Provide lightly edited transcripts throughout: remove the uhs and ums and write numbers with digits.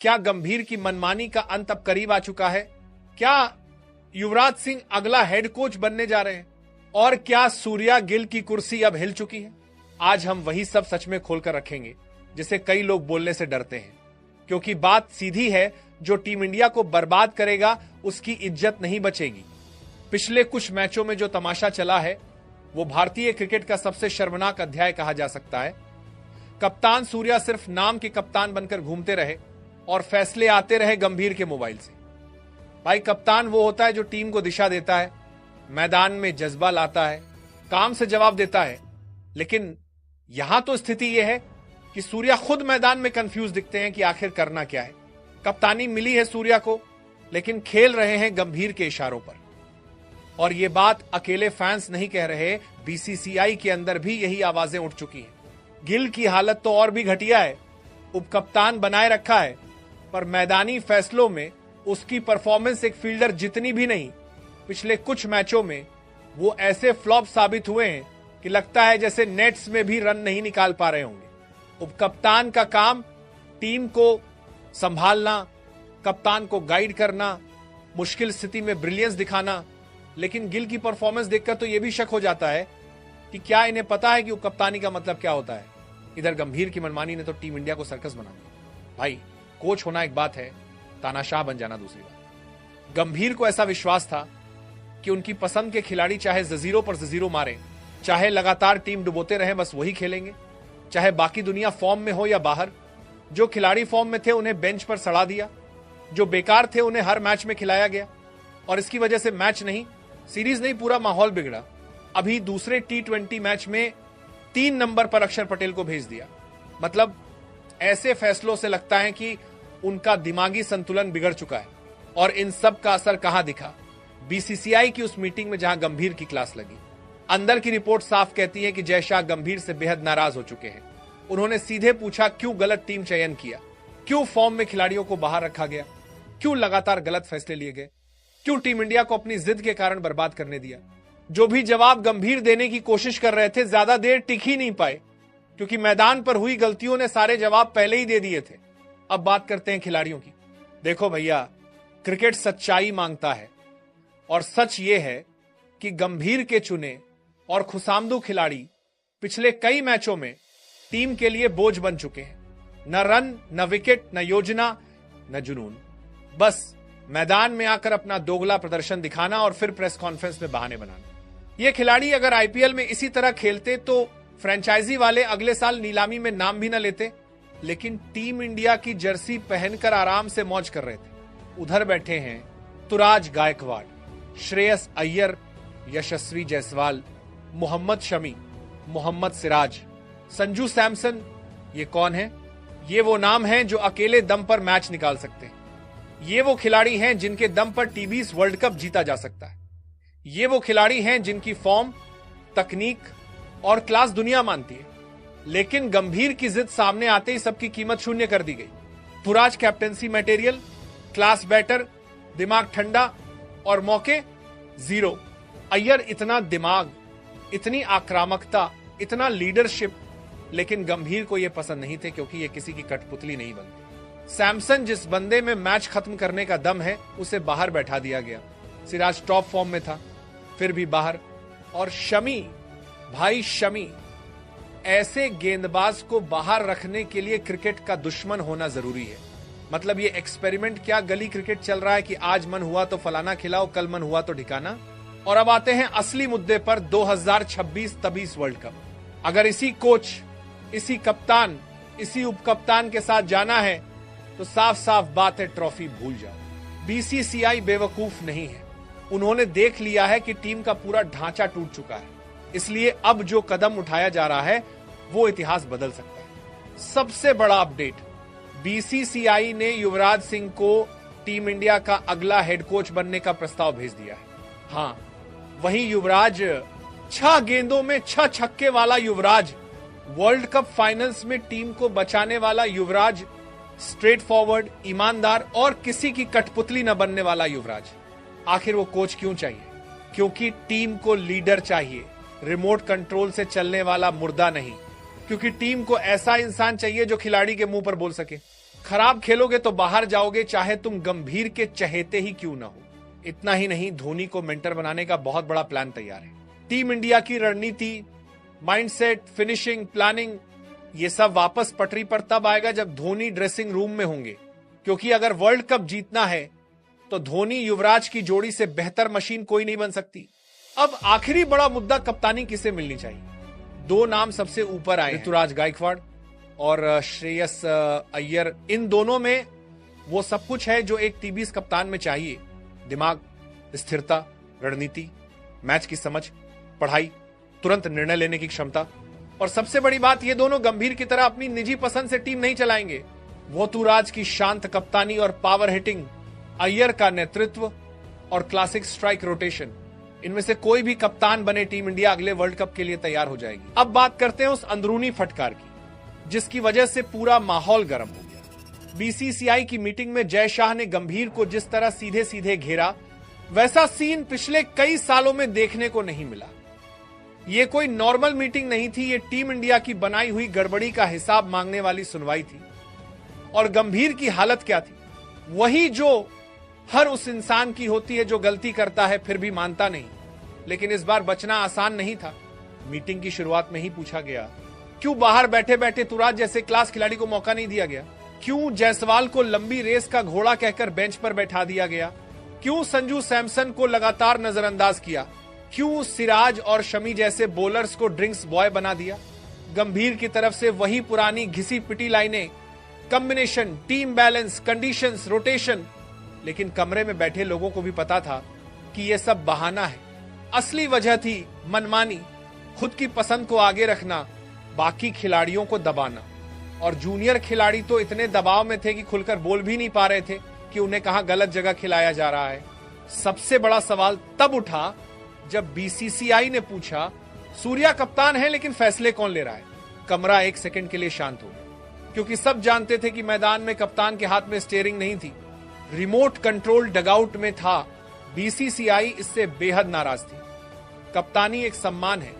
क्या गंभीर की मनमानी का अंत अब करीब आ चुका है? क्या युवराज सिंह अगला हेड कोच बनने जा रहे हैं? और क्या सूर्या गिल की कुर्सी अब हिल चुकी है? आज हम वही सब सच में खोलकर रखेंगे जिसे कई लोग बोलने से डरते हैं, क्योंकि बात सीधी है, जो टीम इंडिया को बर्बाद करेगा उसकी इज्जत नहीं बचेगी। पिछले कुछ मैचों में जो तमाशा चला है वो भारतीय क्रिकेट का सबसे शर्मनाक अध्याय कहा जा सकता है। कप्तान सूर्या सिर्फ नाम के कप्तान बनकर घूमते रहे और फैसले आते रहे गंभीर के मोबाइल से। भाई, कप्तान वो होता है जो टीम को दिशा देता है, मैदान में जज्बा लाता है, काम से जवाब देता है। लेकिन यहां तो स्थिति यह है कि सूर्या खुद मैदान में कंफ्यूज दिखते हैं कि आखिर करना क्या है। कप्तानी मिली है सूर्या को, लेकिन खेल रहे हैं गंभीर के इशारों पर। और ये बात अकेले फैंस नहीं कह रहे, बीसीसीआई के अंदर भी यही आवाजें उठ चुकी हैं। गिल की हालत तो और भी घटिया है, उपकप्तान बनाए रखा है, पर मैदानी फैसलों में उसकी परफॉर्मेंस एक फील्डर जितनी भी नहीं। पिछले कुछ मैचों में वो ऐसे फ्लॉप साबित हुए हैं कि लगता है जैसे नेट्स में भी रन नहीं निकाल पा रहे होंगे। उपकप्तान का काम टीम को संभालना, कप्तान को गाइड करना, मुश्किल स्थिति में ब्रिलियंस दिखाना। लेकिन गिल की परफॉर्मेंस देखकर तो यह भी शक हो जाता है कि क्या इन्हें पता है कि उपकप्तानी का मतलब क्या होता है। इधर गंभीर की मनमानी ने तो टीम इंडिया को सर्कस बना दिया। भाई, कोच होना एक बात है, तानाशाह बन जाना दूसरी बात। गंभीर को ऐसा विश्वास था कि उनकी पसंद के खिलाड़ी चाहे जजीरों पर जजीरों मारे, चाहे लगातार टीम डुबोते रहे, बस वही खेलेंगे, चाहे बाकी दुनिया फॉर्म में हो या बाहर। जो खिलाड़ी फॉर्म में थे उन्हें बेंच पर सड़ा दिया, जो बेकार थे उन्हें हर मैच में खिलाया गया, और इसकी वजह से मैच नहीं, सीरीज नहीं, पूरा माहौल बिगड़ा। अभी दूसरे T20 मैच में 3 नंबर पर अक्षर पटेल को भेज दिया। मतलब ऐसे फैसलों से लगता है कि उनका दिमागी संतुलन बिगड़ चुका है। और इन सब का असर कहां दिखा? बीसीसीआई की उस मीटिंग में जहां गंभीर की क्लास लगी। अंदर की रिपोर्ट साफ कहती है कि जय शाह गंभीर से बेहद नाराज हो चुके हैं। उन्होंने सीधे पूछा क्यों गलत टीम चयन किया, क्यों फॉर्म में खिलाड़ियों को बाहर रखा गया, क्यों लगातार गलत फैसले लिए गए, क्यों टीम इंडिया को अपनी जिद के कारण बर्बाद करने दिया। जो भी जवाब गंभीर देने की कोशिश कर रहे थे ज्यादा देर टिक ही नहीं पाए, क्योंकि मैदान पर हुई गलतियों ने सारे जवाब पहले ही दे दिए थे। अब बात करते हैं खिलाड़ियों की। देखो भैया, क्रिकेट सच्चाई मांगता है, और सच ये है कि गंभीर के चुने और खुशामदू खिलाड़ी पिछले कई मैचों में टीम के लिए बोझ बन चुके हैं। न रन, न विकेट, न योजना, न जुनून, बस मैदान में आकर अपना दोगला प्रदर्शन दिखाना और फिर प्रेस कॉन्फ्रेंस में बहाने बनाना। ये खिलाड़ी अगर आईपीएल में इसी तरह खेलते तो फ्रेंचाइजी वाले अगले साल नीलामी में नाम भी न लेते। लेकिन टीम इंडिया की जर्सी पहनकर आराम से मौज कर रहे थे। उधर बैठे हैं तुराज गायकवाड़, श्रेयस अय्यर, यशस्वी जायसवाल, मोहम्मद शमी, मोहम्मद सिराज, संजू सैमसन। ये कौन है? ये वो नाम हैं जो अकेले दम पर मैच निकाल सकते हैं। ये वो खिलाड़ी हैं जिनके दम पर टी20 वर्ल्ड कप जीता जा सकता है। ये वो खिलाड़ी हैं जिनकी फॉर्म, तकनीक और क्लास दुनिया मानती है। लेकिन गंभीर की जिद सामने आते ही सबकी कीमत शून्य कर दी गई। तुराज कैप्टेंसी मटेरियल, क्लास बैटर, दिमाग ठंडा, और मौके जीरो। अय्यर इतना दिमाग, इतनी आक्रामकता, इतना लीडरशिप, लेकिन गंभीर को यह पसंद नहीं थे, क्योंकि ये किसी की कठपुतली नहीं बनती। सैमसन जिस बंदे में मैच खत्म करने का दम है, उसे बाहर बैठा दिया गया। सिराज टॉप फॉर्म में था, फिर भी बाहर। और शमी, भाई शमी, ऐसे गेंदबाज को बाहर रखने के लिए क्रिकेट का दुश्मन होना जरूरी है। मतलब ये एक्सपेरिमेंट क्या गली क्रिकेट चल रहा है कि आज मन हुआ तो फलाना खिलाओ, कल मन हुआ तो ठिकाना। और अब आते हैं असली मुद्दे पर, 2026-23 वर्ल्ड कप। अगर इसी कोच, इसी कप्तान, इसी उपकप्तान के साथ जाना है तो साफ साफ बात है, ट्रॉफी भूल जाओ। बीसीसीआई बेवकूफ नहीं है। उन्होंने देख लिया है कि टीम का पूरा ढांचा टूट चुका है, इसलिए अब जो कदम उठाया जा रहा है वो इतिहास बदल सकता है। सबसे बड़ा अपडेट, बीसीसीआई ने युवराज सिंह को टीम इंडिया का अगला हेड कोच बनने का प्रस्ताव भेज दिया है। हाँ, वही युवराज, 6 गेंदों में 6 छक्के वाला युवराज, वर्ल्ड कप फाइनल्स में टीम को बचाने वाला युवराज, स्ट्रेट फॉरवर्ड, ईमानदार और किसी की कठपुतली न बनने वाला युवराज। आखिर वो कोच क्यों चाहिए? क्योंकि टीम को लीडर चाहिए, रिमोट कंट्रोल से चलने वाला मुर्दा नहीं। क्योंकि टीम को ऐसा इंसान चाहिए जो खिलाड़ी के मुंह पर बोल सके, खराब खेलोगे तो बाहर जाओगे, चाहे तुम गंभीर के चहेते ही क्यों ना हो। इतना ही नहीं, धोनी को मेंटर बनाने का बहुत बड़ा प्लान तैयार है। टीम इंडिया की रणनीति, माइंडसेट, फिनिशिंग, प्लानिंग, ये सब वापस पटरी पर तब आएगा जब धोनी ड्रेसिंग रूम में होंगे, क्योंकि अगर वर्ल्ड कप जीतना है तो धोनी युवराज की जोड़ी से बेहतर मशीन कोई नहीं बन सकती। अब आखिरी बड़ा मुद्दा, कप्तानी किसे मिलनी चाहिए। दो नाम सबसे ऊपर आए, ऋतुराज गायकवाड़ और श्रेयस अय्यर। इन दोनों में वो सब कुछ है जो एक टीबीएस कप्तान में चाहिए। दिमाग, स्थिरता, रणनीति, मैच की समझ, पढ़ाई, तुरंत निर्णय लेने की क्षमता, और सबसे बड़ी बात, ये दोनों गंभीर की तरह अपनी निजी पसंद से टीम नहीं चलाएंगे। वो ऋतुराज की शांत कप्तानी और पावर हिटिंग, अय्यर का नेतृत्व और क्लासिक स्ट्राइक रोटेशन, इनमें से कोई भी कप्तान बने, टीम इंडिया अगले वर्ल्ड कप के लिए तैयार हो जाएगी। अब बात करते हैं उस अंदरूनी फटकार की जिसकी वजह से पूरा माहौल गर्म हो गया। बीसीसीआई की मीटिंग में जय शाह ने गंभीर को जिस तरह सीधे सीधे घेरा, वैसा सीन पिछले कई सालों में देखने को नहीं मिला। ये कोई नॉर्मल मीटिंग नहीं थी, ये टीम इंडिया की बनाई हुई गड़बड़ी का हिसाब मांगने वाली सुनवाई थी। और गंभीर की हालत क्या थी? वही जो हर उस इंसान की होती है जो गलती करता है फिर भी मानता नहीं। लेकिन इस बार बचना आसान नहीं था। मीटिंग की शुरुआत में ही पूछा गया, क्यों बाहर बैठे बैठे ऋतुराज जैसे क्लास खिलाड़ी को मौका नहीं दिया गया? क्यों जायसवाल को लंबी रेस का घोड़ा कहकर बेंच पर बैठा दिया गया? क्यों संजू सैमसन को लगातार नजरअंदाज किया? क्यों सिराज और शमी जैसे बॉलर्स को ड्रिंक्स बॉय बना दिया? गंभीर की तरफ से वही पुरानी घिसी पिटी लाइनें, combination, team balance, conditions, rotation. लेकिन कमरे में बैठे लोगों को भी पता था कि यह सब बहाना है। असली वजह थी मनमानी, खुद की पसंद को आगे रखना, बाकी खिलाड़ियों को दबाना। और जूनियर खिलाड़ी तो इतने दबाव में थे कि खुलकर बोल भी नहीं पा रहे थे कि उन्हें कहां गलत जगह खिलाया जा रहा है। सबसे बड़ा सवाल तब उठा जब बीसीसीआई ने पूछा, सूर्या कप्तान है लेकिन फैसले कौन ले रहा है? कमरा एक सेकंड के लिए शांत हो गया, क्योंकि सब जानते थे कि मैदान में कप्तान के हाथ में स्टीयरिंग नहीं थी, रिमोट कंट्रोल डगआउट में था। बीसीसीआई इससे बेहद नाराज थी। कप्तानी एक सम्मान है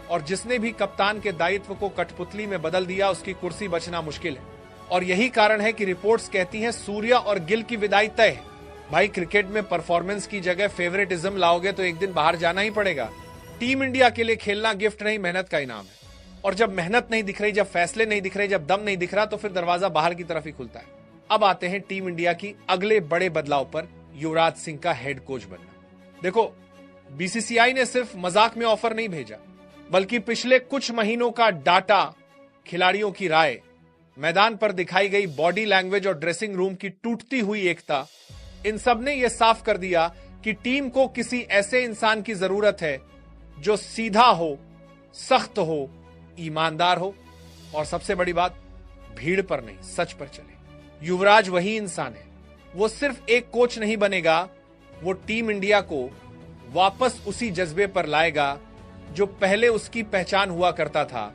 और जिसने भी कप्तान के दायित्व को कठपुतली में बदल दिया उसकी कुर्सी बचना मुश्किल है। और यही कारण है कि रिपोर्ट्स कहती हैं सूर्या और गिल की विदाई तय है। भाई, क्रिकेट में परफॉर्मेंस की जगह फेवरेटिज्म लाओगे तो एक दिन बाहर जाना ही पड़ेगा। टीम इंडिया के लिए खेलना गिफ्ट नहीं, मेहनत का इनाम है। और जब मेहनत नहीं दिख रही, जब फैसले नहीं दिख रहे, जब दम नहीं दिख रहा, तो फिर दरवाजा बाहर की तरफ ही खुलता है। अब आते हैं टीम इंडिया की अगले बड़े बदलाव पर, युवराज सिंह का हेड कोच बनना। देखो, बीसीसीआई ने सिर्फ मजाक में ऑफर नहीं भेजा, बल्कि पिछले कुछ महीनों का डाटा, खिलाड़ियों की राय, मैदान पर दिखाई गई बॉडी लैंग्वेज और ड्रेसिंग रूम की टूटती हुई एकता, इन सब ने यह साफ कर दिया कि टीम को किसी ऐसे इंसान की जरूरत है जो सीधा हो, सख्त हो, ईमानदार हो और सबसे बड़ी बात, भीड़ पर नहीं, सच पर चले। युवराज वही इंसान है। वो सिर्फ एक कोच नहीं बनेगा, वो टीम इंडिया को वापस उसी जज्बे पर लाएगा जो पहले उसकी पहचान हुआ करता था।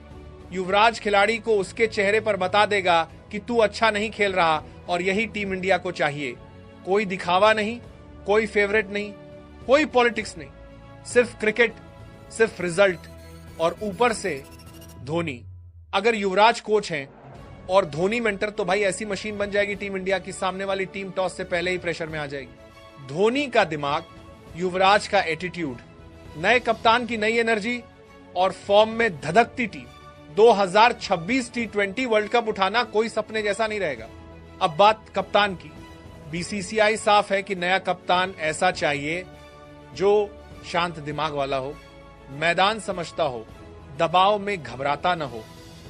युवराज खिलाड़ी को उसके चेहरे पर बता देगा कि तू अच्छा नहीं खेल रहा, और यही टीम इंडिया को चाहिए। कोई दिखावा नहीं, कोई फेवरेट नहीं, कोई पॉलिटिक्स नहीं, सिर्फ क्रिकेट, सिर्फ रिजल्ट, और ऊपर से धोनी। अगर युवराज कोच हैं और धोनी मेंटर, तो भाई ऐसी मशीन बन जाएगी टीम इंडिया की, सामने वाली टीम टॉस से पहले ही प्रेशर में आ जाएगी। धोनी का दिमाग, युवराज का एटीट्यूड, नए कप्तान की नई एनर्जी और फॉर्म में धधकती टीम, 2026 T20 वर्ल्ड कप उठाना कोई सपने जैसा नहीं रहेगा। अब बात कप्तान की। बीसीसीआई साफ है कि नया कप्तान ऐसा चाहिए जो शांत दिमाग वाला हो, मैदान समझता हो, दबाव में घबराता न हो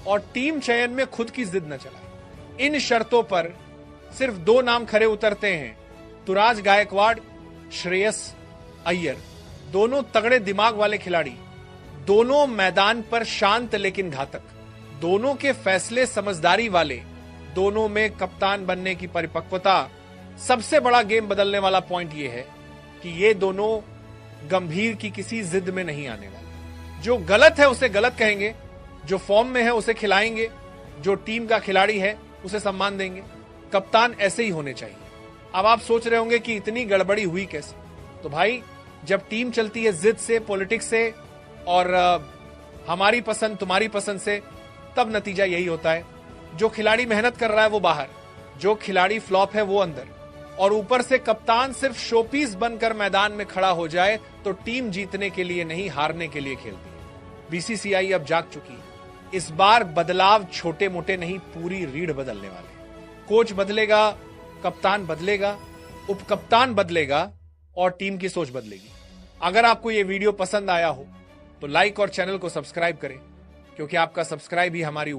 और टीम चयन में खुद की जिद न चलाए। इन शर्तों पर सिर्फ दो नाम खरे उतरते हैं, ऋतुराज गायकवाड़, श्रेयस अय्यर। दोनों तगड़े दिमाग वाले खिलाड़ी, दोनों मैदान पर शांत लेकिन घातक, दोनों के फैसले समझदारी वाले, दोनों में कप्तान बनने की परिपक्वता। सबसे बड़ा गेम बदलने वाला पॉइंट यह है कि ये दोनों गंभीर की किसी जिद में नहीं आने वाले। जो गलत है उसे गलत कहेंगे, जो फॉर्म में है उसे खिलाएंगे, जो टीम का खिलाड़ी है उसे सम्मान देंगे। कप्तान ऐसे ही होने चाहिए। अब आप सोच रहे होंगे कि इतनी गड़बड़ी हुई कैसे? तो भाई, जब टीम चलती है जिद से, पॉलिटिक्स से और हमारी पसंद तुम्हारी पसंद से, तब नतीजा यही होता है। जो खिलाड़ी मेहनत कर रहा है वो बाहर, जो खिलाड़ी फ्लॉप है वो अंदर, और ऊपर से कप्तान सिर्फ शोपीस बनकर मैदान में खड़ा हो जाए तो टीम जीतने के लिए नहीं, हारने के लिए खेलती है। बीसीसीआई अब जाग चुकी है। इस बार बदलाव छोटे मोटे नहीं, पूरी रीढ़ बदलने वाले। कोच बदलेगा, कप्तान बदलेगा, उप कप्तान बदलेगा और टीम की सोच बदलेगी। अगर आपको यह वीडियो पसंद आया हो तो लाइक और चैनल को सब्सक्राइब करें, क्योंकि आपका सब्सक्राइब ही हमारी